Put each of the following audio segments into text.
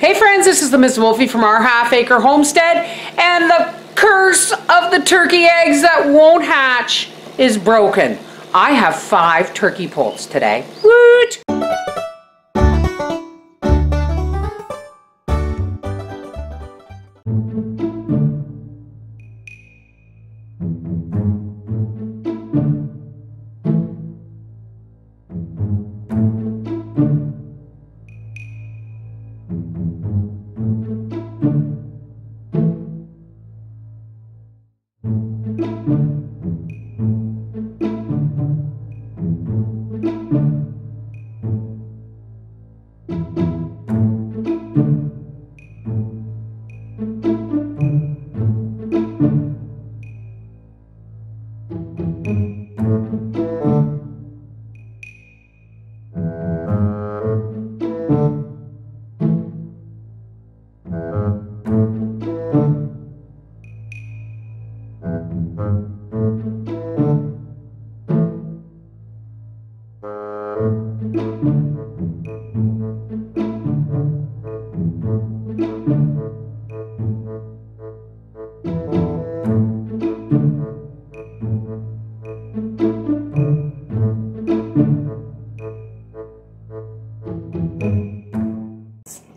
Hey friends, this is the MrsVolfie from our half-acre homestead, and the curse of the turkey eggs that won't hatch is broken. I have 5 turkey poults today. Woot!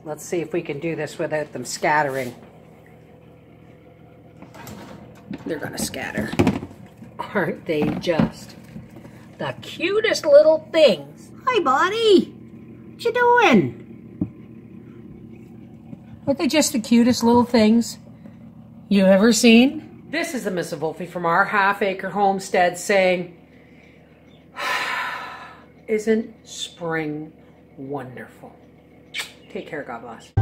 Let's see if we can do this without them scattering. They're gonna scatter. Aren't they just the cutest little things? Hi, buddy. What you doing? Aren't they just the cutest little things you ever seen? This is the MrsVolfie from our half-acre homestead saying, isn't spring wonderful? Take care, God bless.